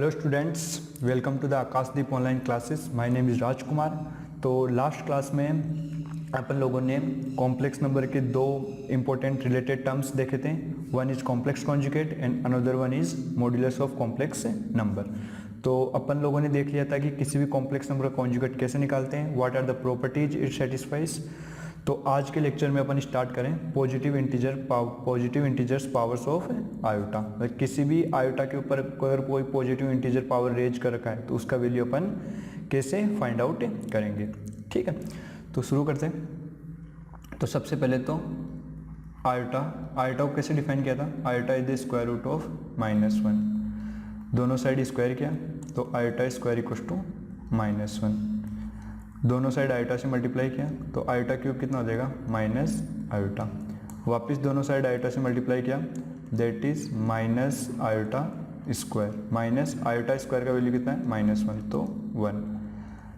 Hello students, welcome to the Akashdeep online classes. My name is Rajkumar. तो last class में अपन लोगों ने कॉम्प्लेक्स नंबर के दो इम्पोर्टेंट रिलेटेड टर्म्स देखे थे। One is complex conjugate and another one is modulus of complex number. तो अपन लोगों ने देख लिया था कि किसी भी कॉम्प्लेक्स नंबर का कॉन्जुगेट कैसे निकालते हैं, what are the properties it satisfies. तो आज के लेक्चर में अपन स्टार्ट करें positive integers powers of iota. किसी भी आयोटा के ऊपर अगर कोई पॉजिटिव इंटीजर पावर रेज कर रखा है तो उसका वैल्यू अपन कैसे फाइंड आउट करेंगे। ठीक है, तो शुरू करते हैं। तो सबसे पहले तो आयोटा को कैसे डिफाइन किया था। Iota is the square root of -1। दोनों साइड स्क्वायर किया तो आयोटा स्क्वायर इक्वल्स टू -1। दोनों साइड आयोटा से मल्टीप्लाई किया तो आयोटा क्यूब कितना हो जाएगा माइनस आयोटा। वापस दोनों साइड आयोटा से मल्टीप्लाई किया that is minus iota square. Minus iota square का वैल्यू कितना है -1 तो 1।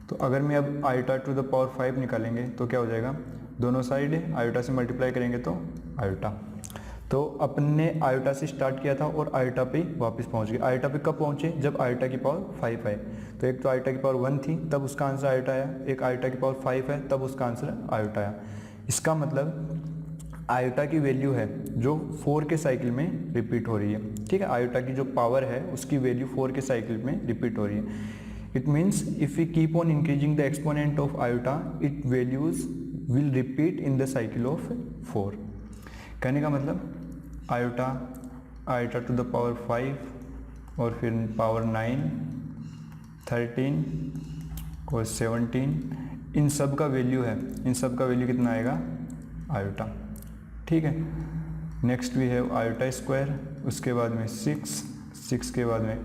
तो अगर मैं अब आयोटा टू द पावर 5 निकालेंगे तो क्या हो जाएगा, दोनों साइड आयोटा से मल्टीप्लाई करेंगे तो आयोटा। तो अपने आयोटा से स्टार्ट किया था और आयोटा पे वापस पहुंच गए। आयोटा पे कब पहुंचे, जब आयोटा की पावर 5 आए। तो एक तो आयोटा की पावर 1 थी तब उसका आंसर आयोटा आया, एक आयोटा की पावर 5 है तब उसका आंसर आयोटा आया। इसका मतलब आयोटा की वैल्यू है जो 4 के साइकिल में रिपीट हो रही है। ठीक है, आयोटा की जो पावर है उसकी वैल्यू 4 के साइकिल में रिपीट हो रही है। It means if we keep on increasing the exponent of iota it values will repeat in the cycle of 4। कहने का मतलब आयोटा टू द पावर 5 और फिर पावर 9, 13 और 17, इन सब का वैल्यू है, इन सब का वैल्यू कितना आएगा आयोटा। ठीक है, नेक्स्ट भी है आयोटा स्क्वायर, उसके बाद में 6 के बाद में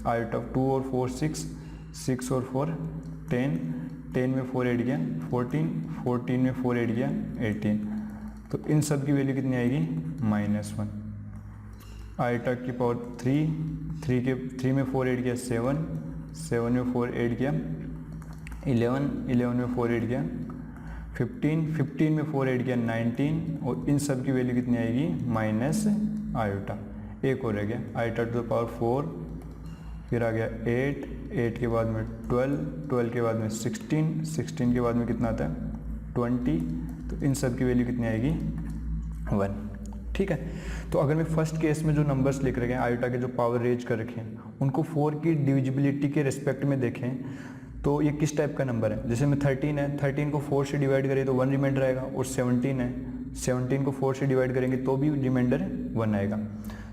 आयोटा 2 और 4 6 और 4 10 में 4 ऐड किया 14 में 4 ऐड किया 18। तो इन सब की वैल्यू कितनी आएगी -1। आयोटा की पावर 3 में 4 ऐड किया 7 में 4 ऐड किया 11 में 4 ऐड किया 15 में 4 ऐड किया 19। और इन सब की वैल्यू कितनी आएगी माइनस आयोटा। एक और रह गया आयोटा टू द पावर 4, फिर आ गया 8 के बाद में 12 के बाद में 16 के बाद में कितना आता है 20। तो इन सब की वैल्यू कितनी आएगी 1। ठीक है, तो अगर मैं फर्स्ट केस में जो नंबर्स लिख रखे हैं आयोटा के जो पावर रेज कर रखे हैं उनको 4 की डिविजिबिलिटी के रिस्पेक्ट में देखें तो ये किस टाइप का नंबर है। जैसे में 13 है, 13 को 4 से डिवाइड करें तो 1 रिमाइंडर आएगा। और 17 है, 17 को 4 से डिवाइड करेंगे तो भी रिमाइंडर 1 आएगा।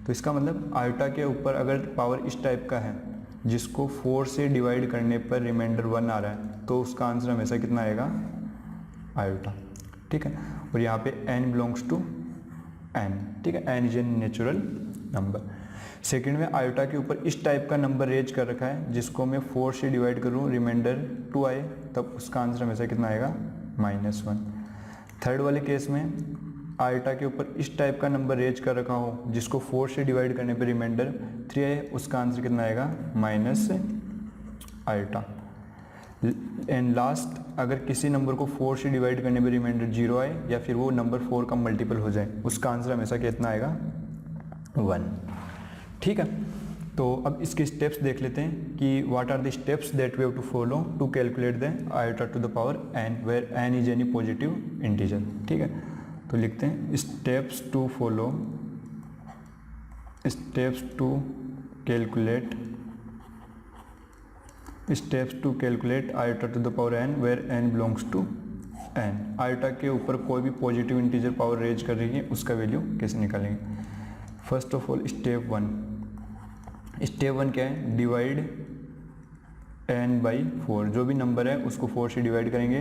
तो इसका मतलब आयोटा के ऊपर अगर पावर इस टाइप का है जिसको 4 से डिवाइड करने पर रिमाइंडर 1 आ रहा है तो उसका आंसर हमेशा कितना आएगा आयोटा। ठीक है, और यहाँ पे n बिलोंग्स टू n। ठीक है, n is a natural number. Second में आयोटा के ऊपर इस टाइप का नंबर रेज कर रखा है जिसको मैं 4 से डिवाइड करूँ रिमाइंडर 2 आए तब उसका आंसर हमेशा कितना आएगा -1। थर्ड वाले केस में आयोटा के ऊपर इस टाइप का नंबर रेज कर रखा हो जिसको 4 से डिवाइड करने पर रिमाइंडर 3 आए, उसका आंसर कितना आएगा माइनस आयोटा। एंड लास्ट, अगर किसी नंबर को 4 से डिवाइड करने पर रिमाइंडर 0 आए या फिर वो नंबर 4 का मल्टीपल हो जाए उसका आंसर हमेशा कितना आएगा 1। ठीक है, तो अब इसके स्टेप्स देख लेते हैं कि what are the steps that we have to follow to calculate the iota to the power n where n is any positive integer. ठीक है, तो लिखते हैं steps to follow, steps to calculate iota to the power n where n belongs to n। आयोटा के ऊपर कोई भी पॉजिटिव इंटीजर पावर रेज कर रही है उसका वैल्यू कैसे निकालेंगे। फर्स्ट ऑफ ऑल स्टेप 1 क्या है, डिवाइड n बाई 4। जो भी नंबर है उसको 4 से डिवाइड करेंगे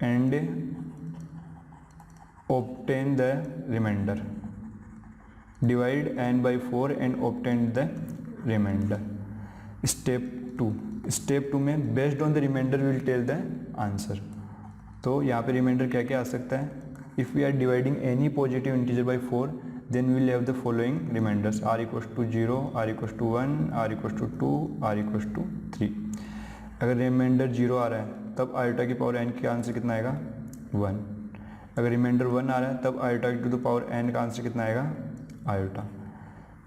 and obtain the remainder. Divide n by 4 and obtain the remainder. Step 2 में based on the remainder will tell the answer. तो यहाँ पे रिमाइंडर क्या क्या आ सकता है, if we are dividing any positive integer by 4 then will have the following remainders r equals to 0, r equals to 1, r equals to 2, r equals to 3। अगर reminder 0 आ रहा है तब आयोटा की पावर n का आंसर कितना आएगा 1। अगर reminder 1 आ रहा है तब iota to the power n का आंसर कितना आएगा आयोटा।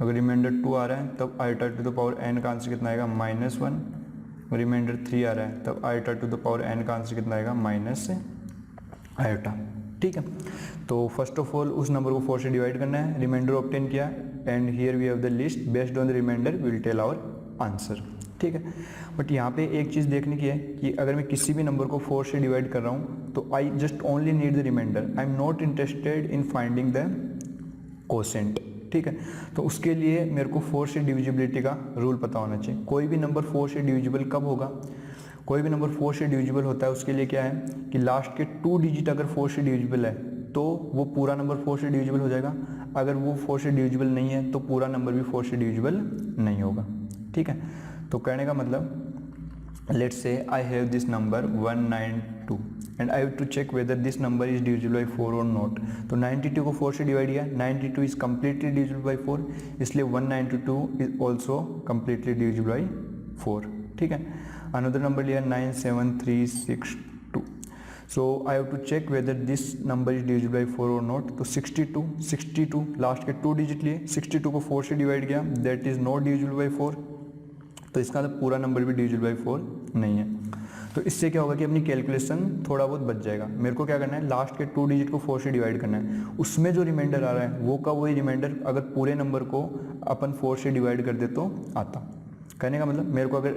अगर रिमाइंडर 2 आ रहा है तब iota to the power n का आंसर कितना आएगा -1, रिमाइंडर 3 आ रहा है तब iota to the power n का आंसर कितना आएगा माइनस आयोटा। ठीक है, तो फर्स्ट ऑफ ऑल उस नंबर को 4 से डिवाइड करना है, रिमाइंडर ऑब्टेन किया and here we have the list based on the remainder we will tell our answer. ठीक है, बट यहाँ पे एक चीज़ देखने की है कि अगर मैं किसी भी नंबर को 4 से डिवाइड कर रहा हूँ तो I just only need the remainder, I am not interested in finding the quotient. ठीक है, तो उसके लिए मेरे को 4 से डिविजिबिलिटी का रूल पता होना चाहिए। कोई भी नंबर 4 से डिविजिबल कब होगा, कोई भी नंबर 4 से डिविजिबल होता है उसके लिए क्या है कि लास्ट के 2 डिजिट अगर 4 से डिविजिबल है तो वो पूरा नंबर 4 से डिविजिबल हो जाएगा, अगर वो 4 से डिविजिबल नहीं है तो पूरा नंबर भी 4 से डिविजिबल नहीं होगा। ठीक है, तो कहने का मतलब let's say I have this number 192 and I have to check whether this number is divisible by 4 और नॉट। तो 92 को 4 से डिवाइड किया, 92 इज कम्प्लीटली डिविजिबल बाई 4, इसलिए 192 is also completely divisible by 4। ठीक है, अनदर नंबर लिया 97362, so I have to check whether this number is divisible by 4 और नॉट। तो 62 लास्ट के 2 डिजिट लिए, 62 को 4 से डिवाइड किया, that is not divisible by 4, तो इसका मतलब पूरा नंबर भी डिविजिबल बाई 4 नहीं है। तो इससे क्या होगा कि अपनी कैलकुलेशन थोड़ा बहुत बच जाएगा। मेरे को क्या करना है, लास्ट के 2 डिजिट को 4 से डिवाइड करना है, उसमें जो रिमाइंडर आ रहा है वो का वही रिमाइंडर अगर पूरे नंबर को अपन 4 से डिवाइड कर दे तो आता। कहने का मतलब मेरे को अगर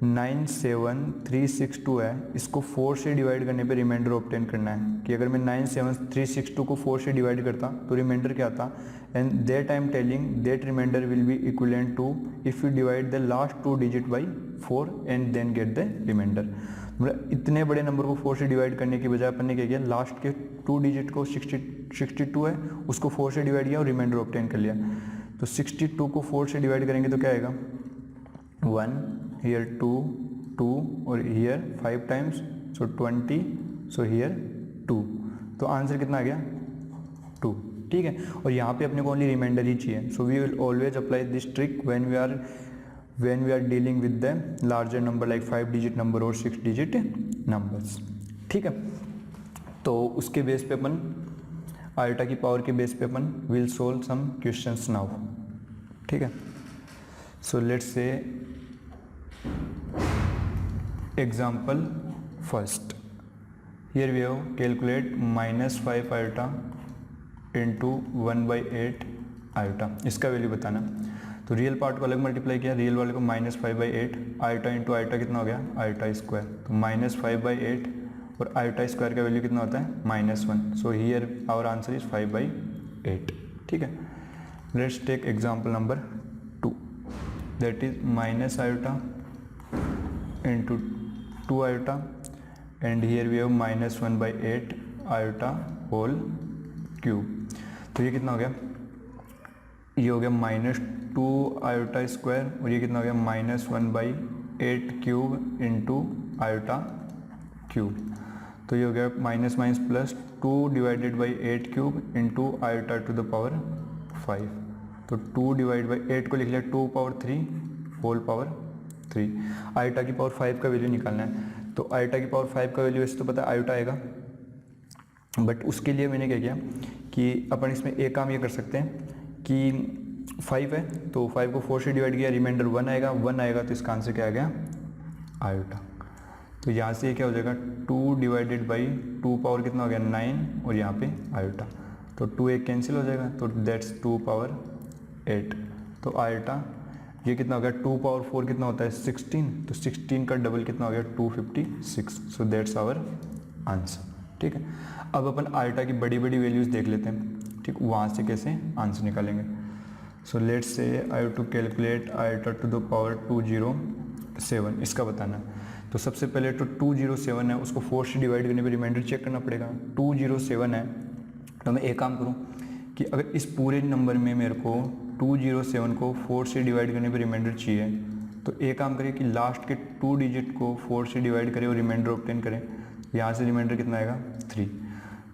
97362 है, इसको 4 से डिवाइड करने पे रिमाइंडर ऑब्टेन करना है कि अगर मैं 97362 को 4 से डिवाइड करता तो रिमाइंडर क्या आता, and that I am telling that remainder will be equivalent to if you divide the last 2 digit by 4 and then get the remainder. मतलब इतने बड़े नंबर को 4 से डिवाइड करने की बजाय अपन ने क्या किया, लास्ट के 2 डिजिट को 62 है उसको 4 से डिवाइड किया और रिमाइंडर ऑब्टेन कर लिया। तो 62 को 4 से डिवाइड करेंगे तो क्या आएगा 1, here 2 और here 5 times, so 20, so here 2, तो आंसर कितना आ गया 2। ठीक है, और यहाँ पे अपने को ओनली रिमाइंडर ही चाहिए, so we will always apply this trick when we are dealing with the larger number like 5 digit number और 6 डिजिट नंबर्स। ठीक है, तो उसके बेस पे अपन आयोटा की पावर के बेस पे अपन will solve some questions now. ठीक है, so let's say example first, here we have calculate -5 iota into 1/8 iota, इसका वैल्यू बताना। तो रियल पार्ट को अलग मल्टीप्लाई किया, रियल वाले को -5/8 आयोटा इंटू आयोटा कितना हो गया आयोटा स्क्वायर, तो -5/8 और आयोटा स्क्वायर का वैल्यू कितना होता है -1, so here our answer is 5/8। ठीक है, let's take example number 2, that is minus iota into 2 iota and here we have -1/8 iota whole cube। तो ये कितना हो गया, ये हो गया -2 iota स्क्वायर और ये कितना हो गया -1/8 क्यूब इंटू आयोटा क्यूब। तो ये हो गया minus plus 2 divided by 8 cube into iota to the power 5। तो 2 डिवाइड बाई 8 को लिख लिया 2 पावर 3 होल पावर 3। आयोटा की पावर 5 का वैल्यू निकालना है, तो आयोटा की पावर 5 का वैल्यू वैसे तो पता है आयोटा आएगा, बट उसके लिए मैंने क्या किया कि अपन इसमें एक काम ये कर सकते हैं कि 5 है तो 5 को 4 से डिवाइड किया, रिमाइंडर 1 आएगा, 1 आएगा तो इसका आंसर क्या आ गया आयोटा। तो यहाँ से क्या हो जाएगा 2 डिवाइडेड बाई 2 पावर कितना हो गया 9 और यहाँ पे आयोटा, तो 2 एक कैंसिल हो जाएगा, तो दैट्स 2 पावर 8। तो आयोटा ये कितना हो गया 2 पावर 4 कितना होता है 16, तो 16 का डबल कितना हो गया 256, सो दैट्स आवर आंसर। ठीक है, अब अपन आयोटा की बड़ी बड़ी वैल्यूज़ देख लेते हैं, ठीक, वहाँ से कैसे आंसर निकालेंगे। So let's say I have to calculate iota to the power 207, इसका बताना है। तो सबसे पहले तो 207 है उसको 4 से डिवाइड करने पे रिमाइंडर चेक करना पड़ेगा। 207 है तो मैं एक काम करूँ कि अगर इस पूरे नंबर में मेरे को 207 को 4 से डिवाइड करने पे रिमाइंडर चाहिए, तो एक काम करें कि लास्ट के 2 डिजिट को 4 से डिवाइड करें और रिमाइंडर ऑब्टेन करें। यहाँ से रिमाइंडर कितना आएगा 3,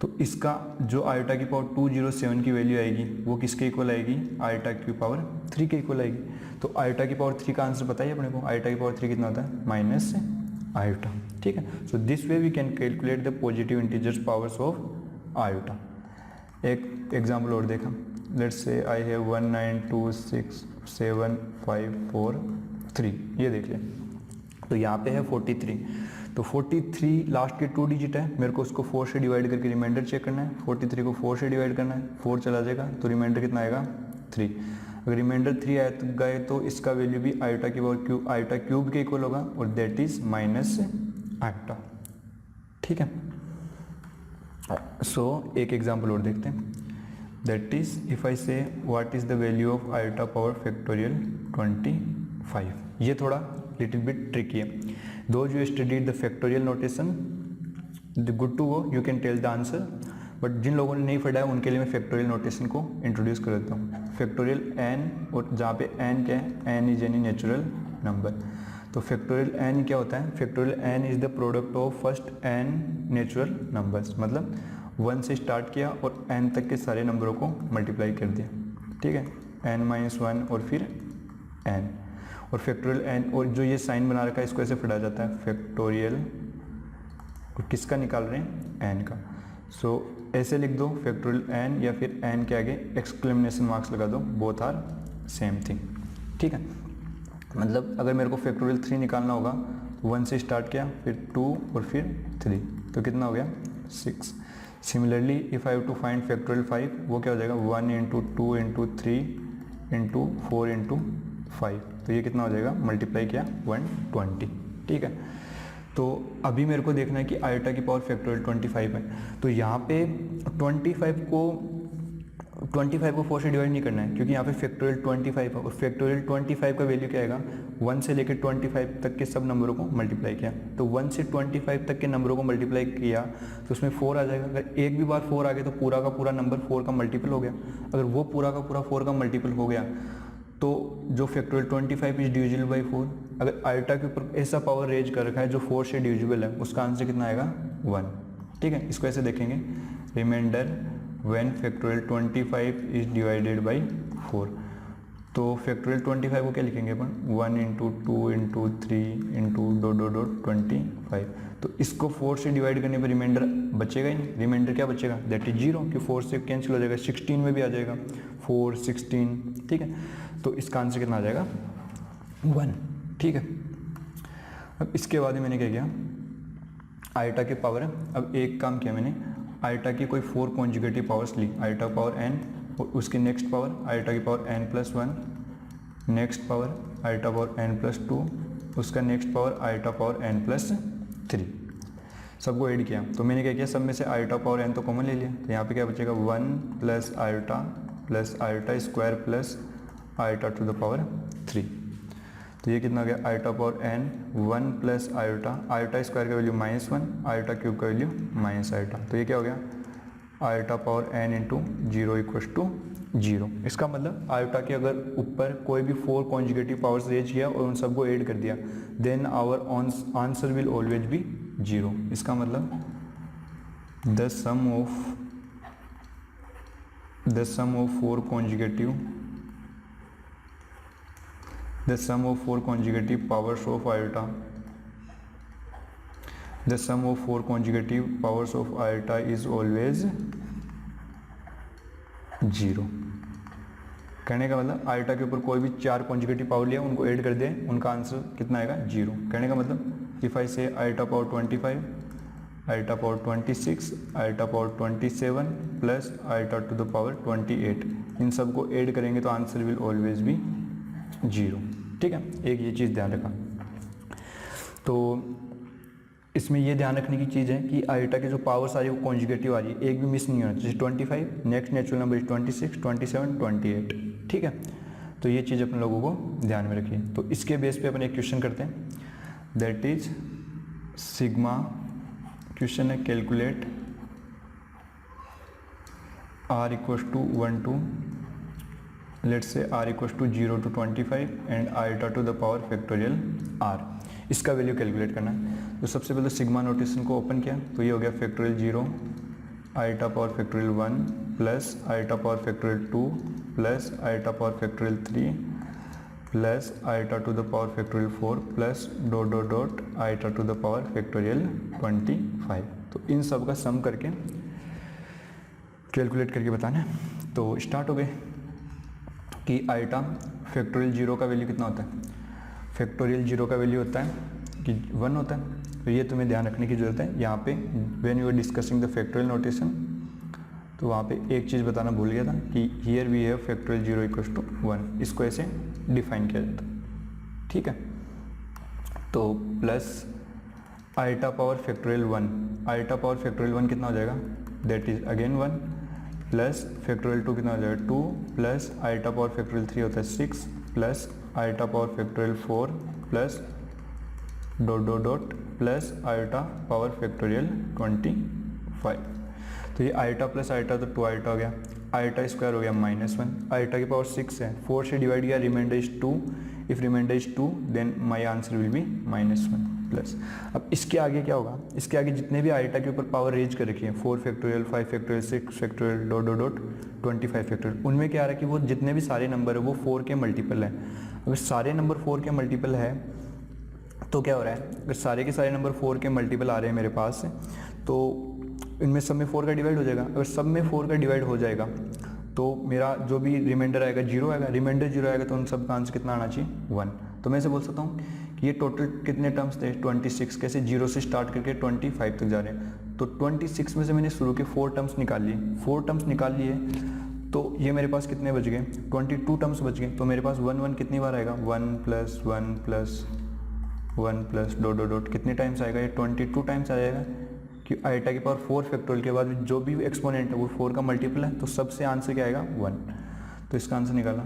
तो इसका जो आयोटा की पावर 207 की वैल्यू आएगी वो किसके इक्वल आएगी आयोटा की पावर 3 के इक्वल आएगी। तो आयोटा की पावर 3 का आंसर बताइए अपने को, आयोटा की पावर 3 कितना होता है माइनस आयोटा। ठीक है, so this way we can calculate the positive integers powers of iota. एक एग्जाम्पल और देखा, लेट्स से आई हैव 1926754 ये देख लें। तो यहाँ पे है 43, तो 43 लास्ट के 2 डिजिट है, मेरे को उसको 4 से डिवाइड करके रिमाइंडर चेक करना है। 43 को 4 से डिवाइड करना है, 4 चला जाएगा तो रिमाइंडर कितना आएगा 3। अगर रिमाइंडर 3 आए तो गए तो इसका वैल्यू भी आयोटा की पावर क्यूब आयोटा क्यूब के इक्वल होगा और दैट इज माइनस आयोटा। ठीक है, सो एक एग्जाम्पल और देखते हैं। That is if I say what is the value of iota power factorial 25। ये थोड़ा लिटिल बिट ट्रिकी है। Those you studied the factorial notation they good to go, you can tell the answer, but जिन लोगों ने नहीं पढ़ा है उनके लिए मैं फैक्टोरियल नोटेशन को इंट्रोड्यूस कर देता हूँ। फैक्टोरियल एन, और जहाँ पे एन क्या है, n is any natural number. तो फैक्टोरियल एन क्या होता है, factorial n is the product of first n natural numbers, मतलब 1 से स्टार्ट किया और एन तक के सारे नंबरों को मल्टीप्लाई कर दिया। ठीक है, n-1 और फिर n, और फैक्टोरियल एन, और जो ये साइन बना रखा है इसको ऐसे पढ़ा जाता है फैक्टोरियल, किसका निकाल रहे हैं, एन का। सो ऐसे लिख दो फैक्टोरियल एन, या फिर एन के आगे एक्सक्लेमेशन मार्क्स लगा दो, बोथ आर सेम थिंग। ठीक है, मतलब अगर मेरे को फैक्टोरियल 3 निकालना होगा तो 1 से स्टार्ट किया, फिर 2 और फिर 3, तो कितना हो गया 6। Similarly if I have to find factorial 5, वो क्या हो जाएगा 1 × 2 × 3 × 4 × 5, तो ये कितना हो जाएगा, मल्टीप्लाई किया 120। ठीक है, तो अभी मेरे को देखना है कि आयोटा की पावर फैक्टोरियल 25 है, तो यहाँ पे 25 को 4 से डिवाइड नहीं करना है, क्योंकि यहाँ पे फैक्टोरियल 25 है, और फैक्टोरियल 25 का वैल्यू क्या आएगा, 1 से लेकर 25 तक के सब नंबरों को मल्टीप्लाई किया, तो 1 से 25 तक के नंबरों को मल्टीप्लाई किया तो उसमें 4 आ जाएगा। अगर एक भी बार 4 आ गया तो पूरा का पूरा नंबर 4 का मल्टीपल हो गया। अगर वो पूरा का पूरा 4 का मल्टीपल हो गया तो जो फैक्टोरियल 25 इज डिविजिबल बाई 4, अगर आयोटा के ऊपर ऐसा पावर रेज कर रखा है जो 4 से डिविजिबल है, उसका आंसर कितना आएगा 1। ठीक है, इसको ऐसे देखेंगे, remainder when factorial 25 is divided by 4, तो फैक्टोरियल 25 को क्या लिखेंगे अपन, 1 × 2 × 3 × ... 25, तो इसको 4 से डिवाइड करने पर रिमाइंडर बचेगा ही नहीं। रिमाइंडर क्या बचेगा, दैट इज 0, कि 4 से कैंसिल हो जाएगा, 16 में भी आ जाएगा 4 16। ठीक है, तो इसका आंसर कितना आ जाएगा 1। ठीक है, अब इसके बाद मैंने क्या किया, आयोटा की पावर है, अब एक काम किया मैंने, आयोटा की कोई 4 कॉन्जुगेटिव पावर्स ली, आयोटा पावर n, और उसकी नेक्स्ट पावर आयोटा की power n+1, next power iota power n+2, उसका next power iota power n+3, सबको ऐड किया। तो मैंने क्या किया, सब में से आयोटा पावर n तो कॉमन ले लिया, तो यहाँ पे क्या बचेगा 1 + iota + iota square + iota to the power 3, तो ये कितना हो गया, iota power n 1 + iota, iota square का वैल्यू -1, आयोटा क्यूब का वैल्यू -आयोटा, तो ये क्या हो गया, आयोटा पावर n × 0 = 0। इसका मतलब आयोटा के अगर ऊपर कोई भी 4 कॉन्जुगेटिव पावर्स रेज किया और उन सबको ऐड कर दिया, then our answer will always be 0। इसका मतलब the sum of 4 conjugative powers of iota, the sum of 4 conjugative powers of iota is always 0। कहने का मतलब आयोटा के ऊपर कोई भी 4 कॉन्जुगेटिव पावर लिया, उनको ऐड कर दे, उनका आंसर कितना आएगा 0। कहने का मतलब if I say iota power 25, iota power 26, iota power 27 plus iota to the power 28, इन सबको ऐड करेंगे तो आंसर विल ऑलवेज बी 0। ठीक है, एक ये चीज़ ध्यान रखा। तो इसमें ये ध्यान रखने की चीज़ है कि आयोटा के जो पावर्स आ रही है वो कॉन्जुगेटिव आ रही है, एक भी मिस नहीं होना। जैसे 25, नेक्स्ट नेचुरल नंबर इज 26, 27, 28। ठीक है, तो ये चीज़ अपन लोगों को ध्यान में रखिए। तो इसके बेस पे अपन एक क्वेश्चन करते हैं, दैट इज सिग्मा, क्वेश्चन है calculate r = 1 to let's say r = 0 to 25 and iota to the power factorial r, इसका वैल्यू कैलकुलेट करना है। तो सबसे पहले सिग्मा नोटेशन को ओपन किया, तो ये हो गया factorial 0 iota power factorial 1 plus iota power factorial 2 plus iota power factorial 3 plus iota to the power factorial 4 plus ... iota to the power factorial 25। तो इन सब का सम करके कैलकुलेट करके बताना है। तो स्टार्ट हो गए कि आइटा फैक्टोरियल जीरो का वैल्यू कितना होता है। फैक्टोरियल जीरो का वैल्यू होता है कि 1 होता है। तो ये तुम्हें ध्यान रखने की ज़रूरत है यहाँ पे when you are discussing the factorial notation. तो वहाँ पे एक चीज़ बताना भूल गया था कि here we have factorial zero equals to 1, इसको ऐसे डिफाइन किया जाता है। ठीक है, तो plus iota power factorial 1, iota power factorial 1 कितना हो जाएगा, that is again 1, plus factorial 2 कितना हो जाएगा 2, प्लस आइटा पावर फैक्टोरियल 3 होता है 6, plus iota power factorial 4, plus dot dot dot plus iota power factorial 25। तो ये आइटा प्लस आइटा तो 2 आइटा हो गया, आइटा स्क्वायर हो गया -1, आइटा की पावर 6 है, 4 से डिवाइड किया, remainder is 2, if remainder is 2 then my answer will be -1 plus. अब इसके आगे क्या होगा, इसके आगे जितने भी आइटा के ऊपर पावर रेज कर रखी है 4 factorial 5 factorial 6 factorial dot dot dot 25 factorial, उनमें क्या आ रहा है कि वो जितने भी सारे नंबर है वो 4 के मल्टीपल है। अगर सारे नंबर 4 के मल्टीपल है तो क्या हो रहा है, अगर सारे के सारे नंबर 4 के मल्टीपल आ रहे हैं मेरे पास तो इनमें सब में 4 का डिवाइड हो जाएगा। अगर सब में 4 का डिवाइड हो जाएगा तो मेरा जो भी रिमाइंडर आएगा 0 आएगा, रिमाइंडर 0 आएगा तो उन सब का आंसर कितना आना चाहिए 1। तो मैं ऐसे बोल सकता हूँ कि ये टोटल कितने टर्म्स थे 26, कैसे 0 से स्टार्ट करके 25 तक जा रहे हैं। तो 26 में से मैंने शुरू के 4 टर्म्स निकाल लिए, 4 टर्म्स निकाल लिए तो ये मेरे पास कितने बच गए 22 टर्म्स बच गए। तो मेरे पास 1 कितनी बार आएगा 1 plus 1 plus 1 plus dot dot dot कितने टाइम्स आएगा, ये 22 टाइम्स आ जाएगा कि आइटा की पावर 4 फैक्टोरियल के बाद जो भी एक्सपोनेंट है वो 4 का मल्टीपल है, तो सबसे आंसर क्या आएगा 1। तो इसका आंसर निकाला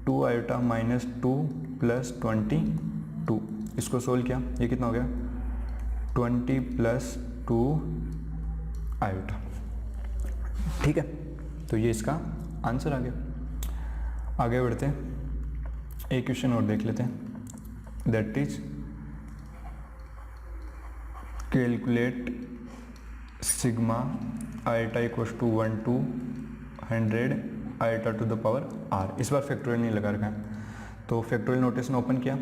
2 आइटा माइनस 2 प्लस 22, इसको सोल्व किया, ये कितना हो गया 20 प्लस 2 आइटा। ठीक है, तो ये इसका आंसर आ गया। आगे बढ़ते हैं, एक क्वेश्चन और देख लेते हैं, that is calculate sigma iota equals to 1 to 100 iota to the power R. इस बार फैक्टोरियल नहीं लगा रखा है, तो फैक्टोरियल नोटेशन ओपन किया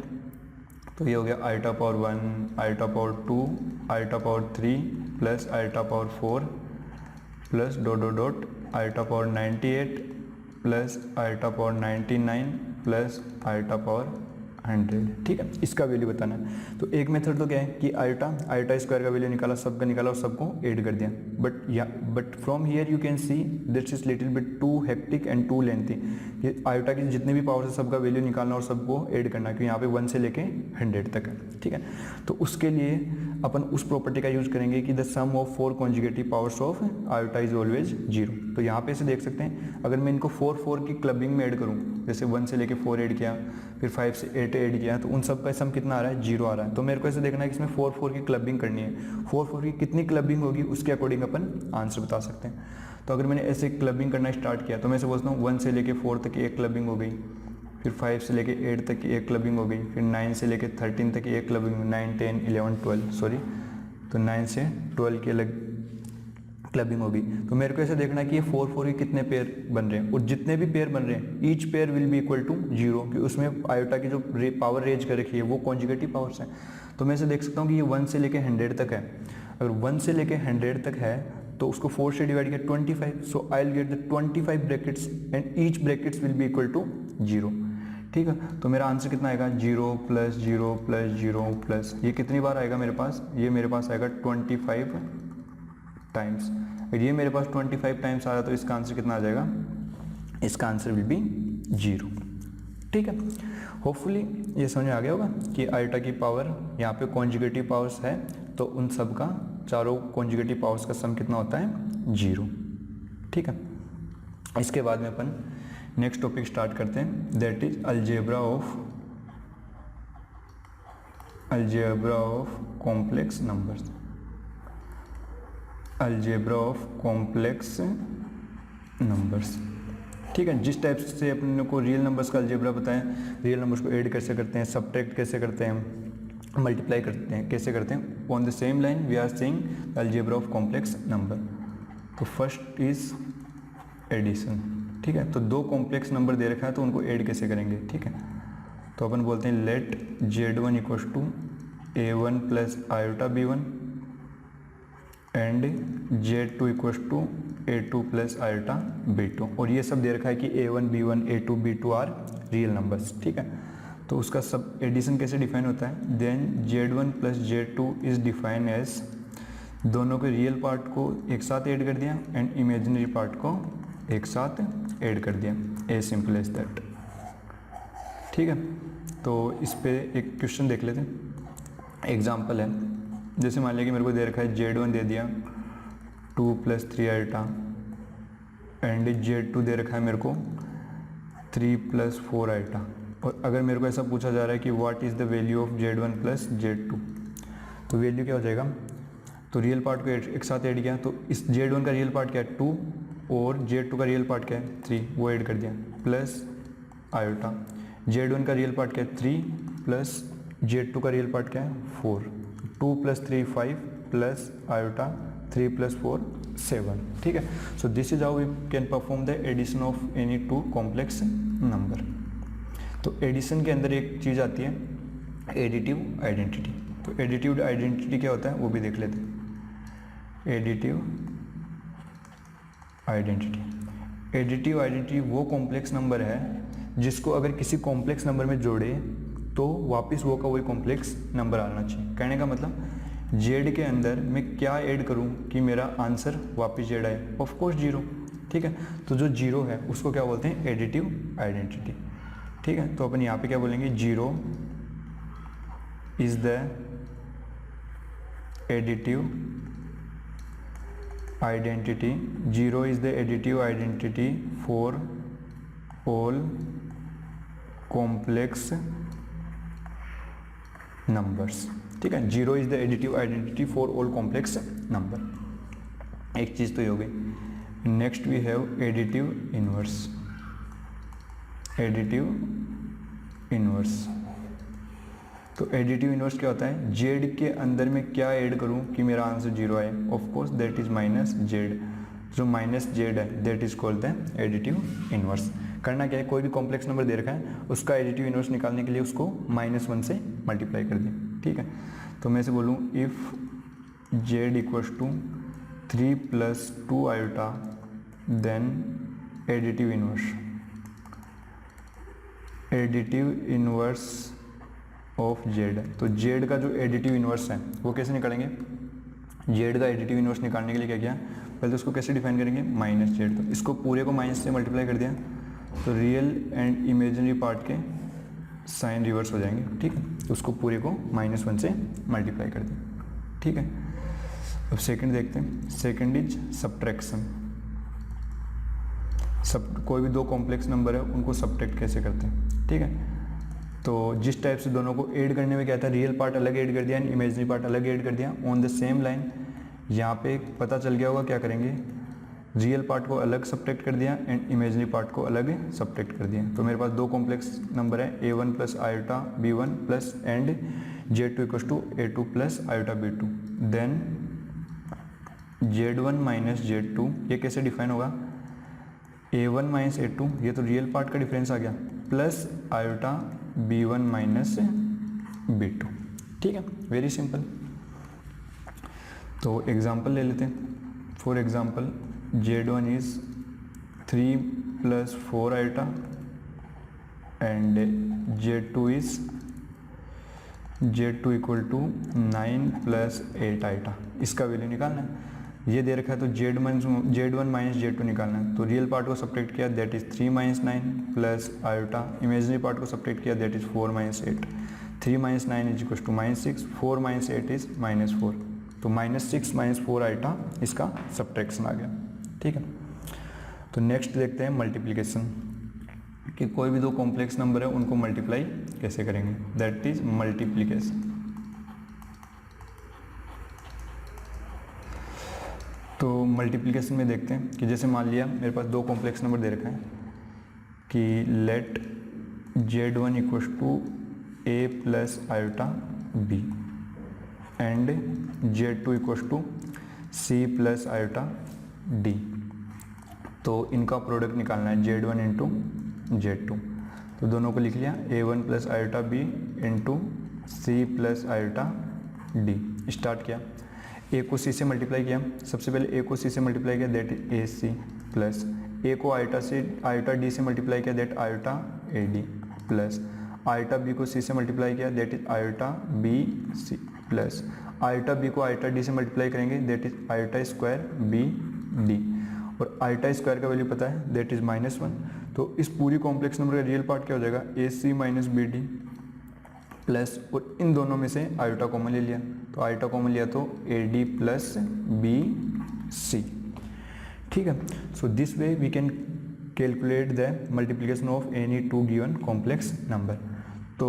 तो ये हो गया iota power 1, iota power 2, iota power 3 plus iota power 4 plus dot dot dot iota power 98 plus iota power 99 plus iota power 100। ठीक है, इसका वैल्यू बताना है। तो एक मेथड तो क्या है कि आइटा स्क्वायर का वैल्यू निकाला, सबका निकाला और सबको ऐड कर दिया। But from here you can see this is little bit too hectic and too lengthy. ये आइटा की जितने भी पावर है सबका वैल्यू निकालना और सबको ऐड करना, क्योंकि यहाँ पे 1 से लेके 100 तक है। ठीक है, तो उसके लिए अपन उस प्रॉपर्टी का यूज करेंगे कि the sum of 4 conjugative powers of iota is always 0। तो यहाँ पे से देख सकते हैं, अगर मैं इनको 4 की क्लबिंग में ऐड करूँ, जैसे 1 से लेके 4 ऐड किया, फिर 5 से 8 ऐड किया, तो उन सब का सम कितना आ रहा है 0 आ रहा है। तो मेरे को ऐसे देखना है कि इसमें 4 की क्लबिंग करनी है, 4 की कितनी क्लबिंग होगी उसके अकॉर्डिंग अपन आंसर बता सकते हैं। तो अगर मैंने ऐसे क्लबिंग करना स्टार्ट किया तो मैं ऐसे बोलता हूँ 1 से लेके 4 तक की एक क्लबिंग हो गई, फिर 5 से लेके 8 तक की एक क्लबिंग हो गई, फिर 9 से लेके 13 तक की एक क्लबिंग, 9 10 11 12 सॉरी, तो 9 से 12 की अलग क्लबिंग होगी। तो मेरे को ऐसे देखना है कि ये 4 के कितने पेयर बन रहे हैं, और जितने भी पेयर बन रहे हैं each pair will be equal to 0, कि उसमें आयोटा की जो पावर रेंज कर रखी है वो कॉन्जुगेटिव पावर्स हैं। तो मैं ऐसे देख सकता हूँ कि ये 1 से लेके 100 तक है। अगर 1 से लेके 100 तक है तो उसको 4 से डिवाइड किया 25, so I will get the 25 brackets and each brackets will be equal to 0। ठीक है, तो मेरा आंसर कितना आएगा 0 प्लस 0 प्लस 0 प्लस, ये कितनी बार आएगा मेरे पास, ये मेरे पास आएगा 25 टाइम्स। अगर ये मेरे पास 25 टाइम्स आ रहा तो इसका आंसर कितना आ जाएगा, इसका आंसर विल बी 0। ठीक है, होपफुली ये समझ में आ गया होगा कि आइटा की पावर यहाँ पे कॉन्जुगेटिव पावर्स है, तो उन सब का चारों कॉन्जुगेटिव पावर्स का सम कितना होता है 0। ठीक है, इसके बाद में अपन नेक्स्ट टॉपिक स्टार्ट करते हैं, that is algebra of complex numbers. Algebra of complex numbers. ठीक है, जिस टाइप से अपने को रियल नंबर्स का अलजेब्रा बताएं, रियल नंबर्स को ऐड कैसे करते हैं, सब्ट्रैक्ट कैसे करते हैं, मल्टीप्लाई करते हैं, कैसे करते हैं, on the same line we are saying algebra of complex number. तो फर्स्ट इज एडिशन। ठीक है, तो 2 कॉम्प्लेक्स नंबर दे रखा है तो उनको ऐड कैसे करेंगे। ठीक है, तो अपन बोलते हैं let Z1 equals to A1 plus iota B1 and Z2 equals to A2 plus iota B2, और ये सब दे रखा है कि A1 B1 A2 B2 are real numbers, ठीक है। तो उसका सब एडिशन कैसे डिफाइन होता है, then Z1 plus Z2 is define as, दोनों के रियल पार्ट को एक साथ ऐड कर दिया एंड इमेजिनरी पार्ट को एक साथ ऐड कर दिया, ए सिंपल एज दैट, ठीक है। तो इस पे एक क्वेश्चन देख लेते हैं, एग्जांपल है। जैसे मान लिया कि मेरे को दे रखा है Z1 दे दिया 2 प्लस 3 आयोटा एंड Z2 दे रखा है मेरे को 3 प्लस 4 आयोटा, और अगर मेरे को ऐसा पूछा जा रहा है कि what is the value of Z1 plus Z2, तो वैल्यू क्या हो जाएगा, तो रियल पार्ट को एक साथ ऐड किया, तो इस Z1 का रियल पार्ट क्या है 2 और Z2 का रियल पार्ट क्या है 3, वो ऐड कर दिया, प्लस आयोटा, Z1 का रियल पार्ट क्या है 3 प्लस Z2 का रियल पार्ट क्या है 4, 2 प्लस 3 5 प्लस आयोटा 3 प्लस 4 7, ठीक है। So this is how we can perform the addition of any two complex number. तो एडिशन के अंदर एक चीज़ आती है एडिटिव आइडेंटिटी, तो एडिटिव आइडेंटिटी क्या होता है वो भी देख लेते हैं। एडिटिव आइडेंटिटी वो कॉम्प्लेक्स नंबर है जिसको अगर किसी कॉम्प्लेक्स नंबर में जोड़े तो वापस वो का वही कॉम्प्लेक्स नंबर आना चाहिए। कहने का मतलब जेड के अंदर मैं क्या ऐड करूं कि मेरा आंसर वापस जेड आए, ऑफ कोर्स जीरो, ठीक है। तो जो जीरो है उसको क्या बोलते हैं, एडिटिव आइडेंटिटी, ठीक है। तो अपन यहाँ पे क्या बोलेंगे, zero is the additive identity, zero is the additive identity for all complex numbers, ठीक है। Zero is the additive identity for all complex number, एक चीज तो ये हो गई। Next we have additive inverse. तो एडिटिव इनवर्स क्या होता है, जेड के अंदर में क्या ऐड करूं कि मेरा आंसर जीरो आए, of course that is minus Z, जो माइनस जेड है that is called the additive inverse. करना क्या है, कोई भी कॉम्प्लेक्स नंबर दे रखा है उसका एडिटिव इनवर्स निकालने के लिए उसको -1 से मल्टीप्लाई कर दें, ठीक है। तो मैं से बोलूँ if Z equals to 3 plus 2 iota then additive inverse of Z. तो जेड का जो एडिटिव इनवर्स है वो कैसे निकालेंगे, जेड का एडिटिव इनवर्स निकालने के लिए क्या किया, पहले तो उसको कैसे डिफाइन करेंगे, माइनस जेड। तो इसको पूरे को माइनस से मल्टीप्लाई कर दिया तो रियल एंड इमेजिनरी पार्ट के साइन रिवर्स हो जाएंगे, ठीक है। तो उसको पूरे को -1 से मल्टीप्लाई कर दिया, ठीक है। अब सेकंड देखते हैं, सेकंड इज सब्ट्रैक्शन। कोई भी दो कॉम्प्लेक्स नंबर है उनको सब्ट्रैक्ट कैसे करते हैं, ठीक है। तो जिस टाइप से दोनों को ऐड करने में क्या था, रियल पार्ट अलग ऐड कर दिया एंड इमेजिनरी पार्ट अलग ऐड कर दिया ऑन द सेम लाइन, यहाँ पे पता चल गया होगा क्या करेंगे, रियल पार्ट को अलग सब्ट्रैक्ट कर दिया एंड इमेजिनरी पार्ट को अलग सब्ट्रैक्ट कर दिया। तो मेरे पास दो कॉम्प्लेक्स नंबर है A1 plus iota B1 plus and Z2 equals to A2 plus iota B2, then Z1 minus Z2, ये कैसे डिफाइन होगा, A1 माइनस A2, ये तो रियल पार्ट का डिफरेंस आ गया, plus iota B1 minus B2, ठीक है, वेरी सिंपल। तो एग्जांपल ले लेते हैं, for example Z1 is 3 plus 4 iota and Z2 equal to 9 plus 8 iota, इसका वैल्यू निकालना है। ये दे रखा है तो Z1 माइनस Z2 निकालना है। तो रियल पार्ट को सब्ट्रैक्ट किया that is 3 minus 9 plus iota, imaginary part को सब्ट्रैक्ट किया that is 4 minus 8, 3 minus 9 is equal to -6, 4 minus 8 is -4, तो -6 माइनस 4 आयोटा इसका सब्ट्रैक्शन आ गया, ठीक है। तो नेक्स्ट देखते हैं मल्टीप्लिकेशन, कि कोई भी दो कॉम्प्लेक्स नंबर है उनको मल्टीप्लाई कैसे करेंगे, दैट इज मल्टीप्लिकेशन। तो मल्टीप्लिकेशन में देखते हैं कि जैसे मान लिया मेरे पास दो कॉम्प्लेक्स नंबर दे रखा है कि let Z1 equals to A plus iota B and Z2 equals to C plus iota D। तो इनका प्रोडक्ट निकालना है Z1 इंटू Z2, तो दोनों को लिख लिया A1 plus iota B into C plus iota D। Start किया, ए को सी से मल्टीप्लाई किया, सबसे पहले ए को सी से मल्टीप्लाई किया, that is A C, plus A को आयोटा डी से मल्टीप्लाई किया, that iota A D, plus iota B को सी से मल्टीप्लाई किया, that is iota B C, plus iota B को आयोटा डी से मल्टीप्लाई करेंगे, that is iota square B D, और आयोटा स्क्वायर का वैल्यू पता है, दैट इज -1। तो इस पूरी कॉम्प्लेक्स नंबर का रियल पार्ट क्या हो जाएगा, ए सी माइनस बी डी, प्लस और इन दोनों में से आयोटा कॉमन ले लिया, तो आयोटा कॉमन लिया तो A D plus B C. ठीक है, so this way we can calculate the multiplication of any two given complex number. तो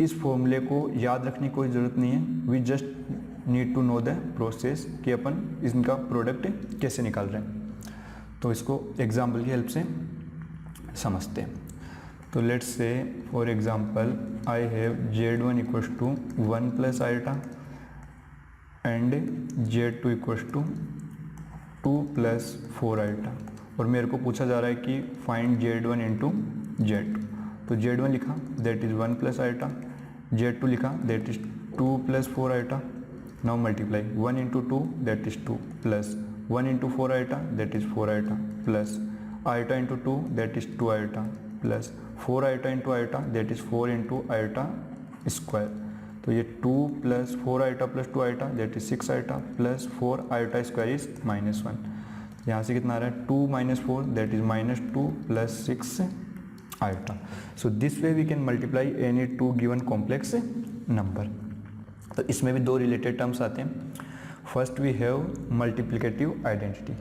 इस फॉर्मूले को याद रखने की कोई ज़रूरत नहीं है, we just need to know the process कि अपन इनका प्रोडक्ट कैसे निकाल रहे हैं। तो इसको एग्जाम्पल की हेल्प से समझते हैं। तो let's say for example I have z1 equals to 1 plus iota and z2 equals to 2 plus 4 iota, और मेरे को पूछा जा रहा है कि फाइंड z1 इंटू z2। तो z1 लिखा that is 1 plus iota, z2 लिखा that is 2 plus 4 iota. Now multiply 1 into 2 that is 2, plus 1 into 4 iota that is 4 iota, plus iota into 2 that is 2 iota, plus 4 iota into iota that is 4 into iota square. तो ये 2 plus 4 iota plus 2 iota that is 6 iota, plus 4 iota square is -1। यहाँ से कितना आ रहा है, 2 minus 4 that is -2 plus 6 iota. So this way we can multiply any two given complex number. तो इसमें भी दो रिलेटेड टर्म्स आते हैं। First we have multiplicative identity,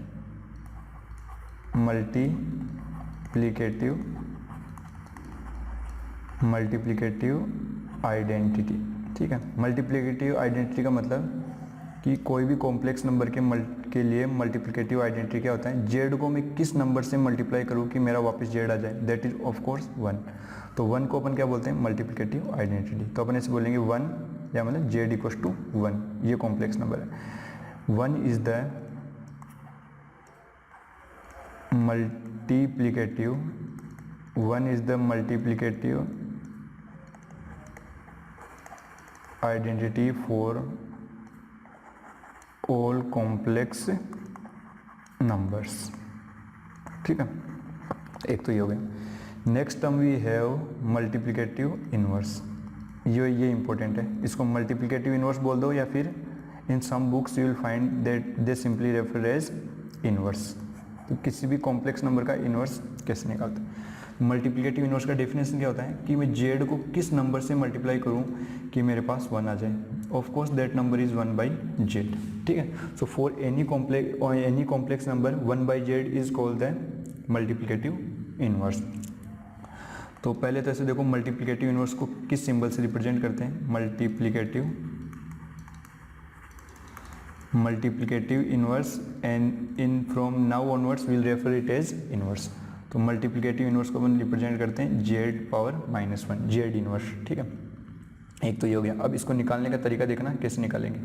multiplicative identity. ठीक है, मल्टीप्लिकेटिव आइडेंटिटी का मतलब कि कोई भी कॉम्प्लेक्स नंबर के लिए मल्टीप्लिकेटिव आइडेंटिटी क्या होता है, जेड को मैं किस नंबर से मल्टीप्लाई करूँ कि मेरा वापस जेड आ जाए, दैट इज ऑफ कोर्स 1। तो 1 को अपन क्या बोलते हैं, मल्टीप्लिकेटिव आइडेंटिटी। तो अपन ऐसे बोलेंगे 1 या मतलब जेड इक्वल्स टू 1, ये कॉम्प्लेक्स नंबर है। 1 is the multiplicative, 1 is the multiplicative identity for all complex numbers। ठीक है, एक तो ये हो गया। Next term we have multiplicative inverse. ये इंपॉर्टेंट है, इसको मल्टीप्लिकेटिव इनवर्स बोल दो, या फिर in some books you will find that they simply refer as inverse. तो किसी भी कॉम्प्लेक्स नंबर का इनवर्स कैसे निकालते हैं। मल्टीप्लिकेटिव इनवर्स का डेफिनेशन क्या होता है कि मैं जेड को किस नंबर से मल्टीप्लाई करूं कि मेरे पास 1 आ जाए। Of course that number is 1 by Z. ठीक है, so for any complex number 1 by Z is called the multiplicative inverse. तो पहले तो ऐसे देखो, मल्टीप्लिकेटिव इनवर्स को किस सिंबल से रिप्रेजेंट करते हैं, multiplicative inverse, and in from now onwards will refer it as inverse. तो मल्टीप्लिकेटिव इनवर्स को अपन रिप्रेजेंट करते हैं जेड पावर -1, जेड इनवर्स। ठीक है, एक तो ये हो गया। अब इसको निकालने का तरीका देखना कैसे निकालेंगे।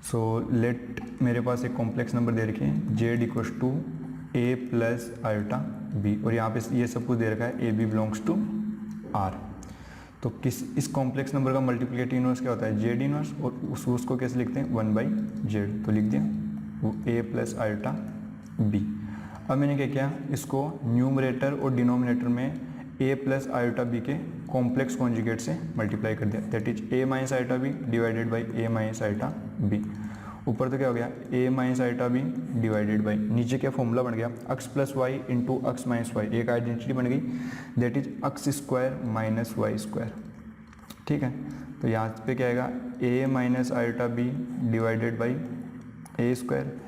सो लेट मेरे पास एक कॉम्प्लेक्स नंबर दे रखे हैं, Z equals to A plus iota B, और यहाँ पे ये सब कुछ दे रखा है A B belongs to R. तो इस कॉम्प्लेक्स नंबर का मल्टीप्लिकेटिव इनवर्स क्या होता है, जेड इनवर्स, और उसको कैसे लिखते हैं, 1 बाई जेड। तो लिख दिया ए प्लस आयोटा बी। अब मैंने क्या किया, इसको न्यूमरेटर और डिनोमिनेटर में ए प्लस आयोटा बी के कॉम्प्लेक्स कॉन्जुगेट से मल्टीप्लाई कर दिया, that is A minus iota B divided by A minus iota B. ऊपर तो क्या हो गया, A minus iota B divided by, नीचे क्या फॉर्मूला बन गया, X plus Y into X minus Y, एक आइडेंटिटी बन गई, that is X square minus Y square. ठीक है, तो यहाँ पे क्या आएगा, A minus iota B divided by A square,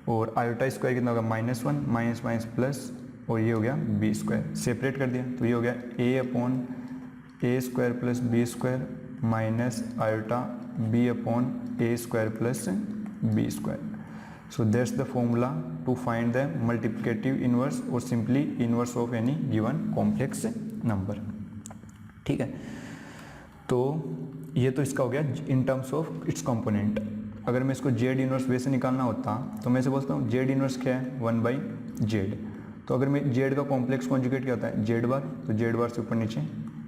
और आयोटा स्क्वायर कितना होगा, -1 माइनस माइनस प्लस, और ये हो गया बी स्क्वायर। सेपरेट कर दिया तो ये हो गया A upon A square plus B square minus iota B upon A square plus B square. So that's the formula to find the multiplicative inverse और simply inverse of any given complex number. ठीक है, तो ये तो इसका हो गया in terms of its component. अगर मैं इसको जेड इनवर्स वैसे निकालना होता तो मैं ऐसे बोलता हूँ जेड इनवर्स क्या है, 1 बाई जेड। तो अगर मैं जेड का कॉम्प्लेक्स कॉन्जुगेट क्या होता है, जेड बार, तो जेड बार से ऊपर नीचे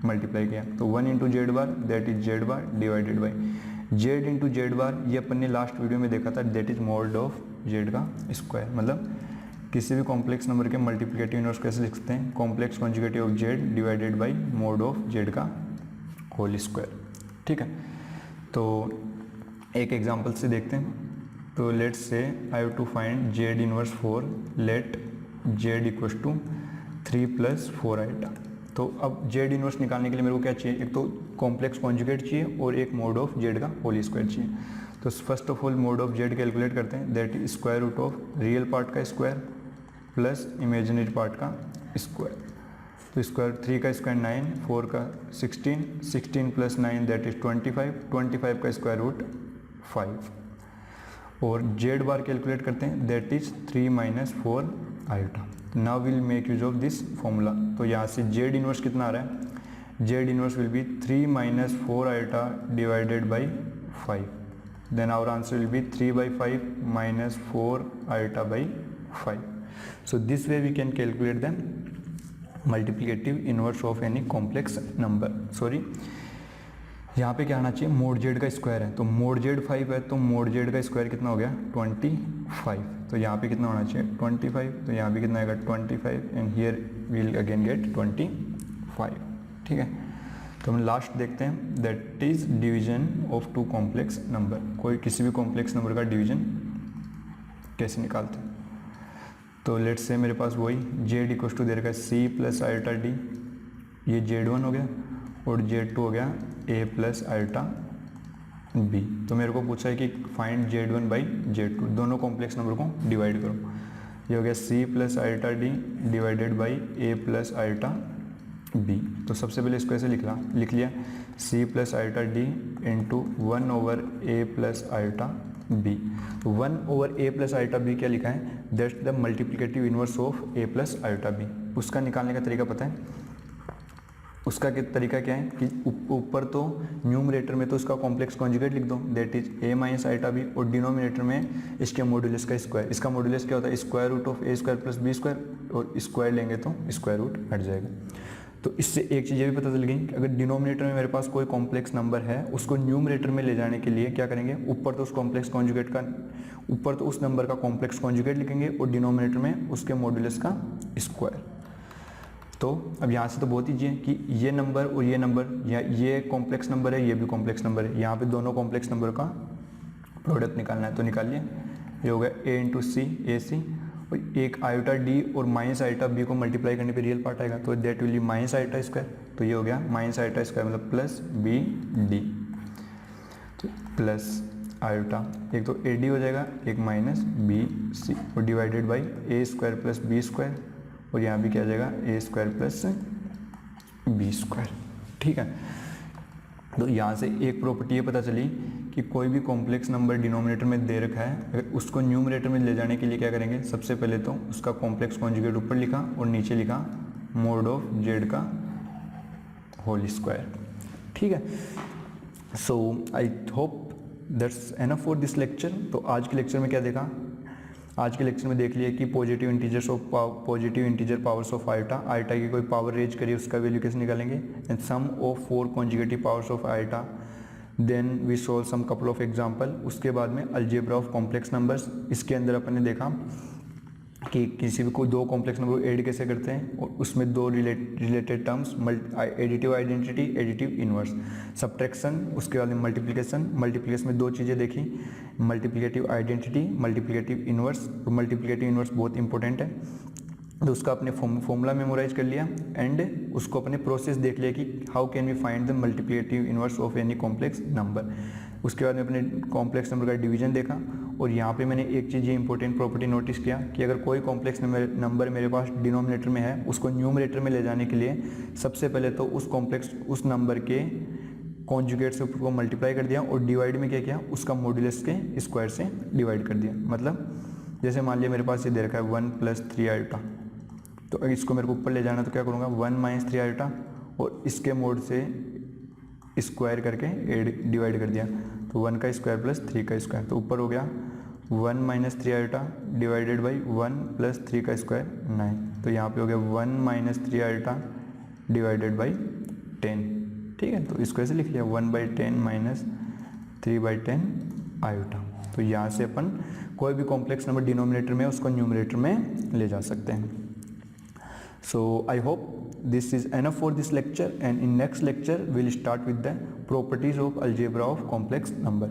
मल्टीप्लाई किया तो 1 into Z bar that is Z bar divided by Z into Z bar ये अपन ने लास्ट वीडियो में देखा था, that is mod of Z का स्क्वायर। मतलब किसी भी कॉम्प्लेक्स नंबर के मल्टीप्लिकेटिव इनवर्स कैसे लिख सकते हैं, complex conjugative of Z divided by mod of Z का होल स्क्वायर। ठीक है, तो एक एग्जांपल से देखते हैं। तो let's say I have to find Z inverse 4, let Z equals to 3 + 4 iota. तो अब जेड इनवर्स निकालने के लिए मेरे को क्या चाहिए, एक तो कॉम्प्लेक्स कॉन्जुगेट चाहिए और एक मोड ऑफ जेड का होल स्क्वायर चाहिए। तो first of all mod of Z calculate करते हैं, that is square root of real part का स्क्वायर प्लस इमेजिनरी पार्ट का स्क्वायर। तो स्क्वायर 3 का स्क्वायर 9, 4 का 16, 16 + 9 दैट इज 25, 25 का स्क्वायर रूट 5। और जेड बार कैलकुलेट करते हैं, that is 3 - 4 iota. Now will make use of this formula. तो यहाँ से जेड इनवर्स कितना आ रहा है, Z inverse will be 3 - 4 iota divided by 5। Then our answer will be 3/5 - 4 iota by 5. So this way we can calculate the multiplicative inverse of any complex number. Sorry, यहाँ पे क्या आना चाहिए, मोड जेड का स्क्वायर है, तो mode Z 5 है, तो मोड जेड का स्क्वायर कितना हो गया 25। तो यहाँ पे कितना होना चाहिए 25, तो यहाँ पे कितना आएगा 25 and here we'll again get 25। ठीक है, तो हम लास्ट देखते हैं, that is division of two complex number. कोई किसी भी कॉम्प्लेक्स नंबर का डिवीजन कैसे निकालते हैं। तो लेट्स से मेरे पास वही जेड इक्वल टू दे रखा है C + आइटा D, ये Z1 हो गया और Z2 हो गया A + आइटा B। तो मेरे को पूछा है कि फाइंड Z1 बाई Z2, दोनों कॉम्प्लेक्स नंबर को डिवाइड करो। ये हो गया C + iota D divided by A + iota B। तो सबसे पहले इसको ऐसे लिख लिया C + iota D into 1/A + iota B। तो 1/A + आइटा B क्या लिखा है, that's the multiplicative inverse of A + iota B। उसका निकालने का तरीका पता है, उसका तरीका क्या है कि ऊपर तो न्यूमरेटर में तो उसका कॉम्प्लेक्स कॉन्जुगेट लिख दो, that is A - iota B, और डिनोमिनेटर में इसके मॉड्यूलस का स्क्वायर। इसका मॉड्यूलस क्या होता है, square root of A² + B², और स्क्वायर लेंगे तो स्क्वायर रूट हट जाएगा। तो इससे एक चीज़ ये भी पता चल गई कि अगर डिनोमिनेटर में मेरे पास कोई कॉम्प्लेक्स नंबर है, उसको न्यूमरेटर में ले जाने के लिए क्या करेंगे, ऊपर तो उस कॉम्प्लेक्स कॉन्जुगेट का, ऊपर तो उस नंबर का कॉम्प्लेक्स कॉन्जुगेट लिखेंगे और डिनोमिनेटर में उसके मॉड्यूलस का स्क्वायर। तो अब यहाँ से तो बहुत ईजी है कि ये नंबर और ये नंबर, या ये कॉम्प्लेक्स नंबर है, ये भी कॉम्प्लेक्स नंबर है, यहाँ पे दोनों कॉम्प्लेक्स नंबर का प्रोडक्ट निकालना है। तो निकालिए, ये होगा A × C AC, और एक आइटा D और माइनस आइटा B को मल्टीप्लाई करने पे रियल पार्ट आएगा, तो that will be minus iota square. तो ये हो गया माइनस आइटा स्क्वायर मतलब प्लस BD, तो प्लस आइटा, एक तो AD हो जाएगा, एक माइनस BC, और डिवाइडेड बाई A² + B², और यहाँ भी क्या आ जाएगा A² + B²। ठीक है, तो यहाँ से एक प्रॉपर्टी ये पता चली कि कोई भी कॉम्प्लेक्स नंबर डिनोमिनेटर में दे रखा है, अगर उसको न्यूमरेटर में ले जाने के लिए क्या करेंगे, सबसे पहले तो उसका कॉम्प्लेक्स कॉन्जुगेट ऊपर लिखा और नीचे लिखा मोड ऑफ जेड का होल स्क्वायर। ठीक है, so I hope that's enough for this lecture. तो आज के लेक्चर में क्या देखा, आज के लेक्चर में देख लिया कि positive integer powers of iota, iota की कोई पावर रेज करिए उसका वैल्यू कैसे निकालेंगे, and sum of 4 conjugative powers of iota. Then we solve some couple of example. उसके बाद में अलजेब्रा ऑफ कॉम्प्लेक्स नंबर्स, इसके अंदर अपन ने देखा कि किसी भी कोई दो कॉम्प्लेक्स नंबर को ऐड कैसे करते हैं, और उसमें दो related terms, additive identity, additive inverse, subtraction, उसके बाद में मल्टीप्लिकेशन में दो चीज़ें देखी, मल्टीप्लिकेटिव आइडेंटिटी, मल्टीप्लिकेटिव इनवर्स। और मल्टीप्लिकेटिव इनवर्स बहुत इंपॉर्टेंट है, तो उसका अपने फॉर्मूला मेमोराइज कर लिया, एंड उसको अपने प्रोसेस देख लिया कि how can we find the multiplicative inverse of any complex number. उसके बाद में अपने कॉम्प्लेक्स नंबर का डिवीजन देखा, और यहाँ पे मैंने एक चीज़ ये इंपॉर्टेंट प्रॉपर्टी नोटिस किया कि अगर कोई कॉम्प्लेक्स नंबर मेरे पास डिनोमिनेटर में है, उसको न्यूमरेटर में ले जाने के लिए सबसे पहले तो उस नंबर के कॉन्जुगेट से ऊपर को मल्टीप्लाई कर दिया, और डिवाइड में क्या किया, उसका मॉड्यूलस के स्क्वायर से डिवाइड कर दिया। मतलब जैसे मान लिया मेरे पास ये दे रखा है 1 + 3 आइटा, तो अगर इसको मेरे को ऊपर ले जाना तो क्या करूँगा, 1 - 3 आइटा, और इसके मोड से स्क्वायर करके डिवाइड कर दिया, तो 1 का स्क्वायर + 3 का स्क्वायर, तो ऊपर हो गया 1 - 3 आइटा डिवाइडेड बाई 1 + 3 का स्क्वायर 9, तो यहाँ पे हो गया 1 - 3 आइटा डिवाइडेड बाई 10। ठीक है, तो इसको ऐसे लिख लिया 1/10 - 3/10 आयोटा। तो यहाँ से अपन कोई भी कॉम्प्लेक्स नंबर डिनोमिनेटर में उसको न्यूमरेटर में ले जा सकते हैं। So I hope this is enough for this lecture, and in next lecture we'll start with the properties of algebra of complex number.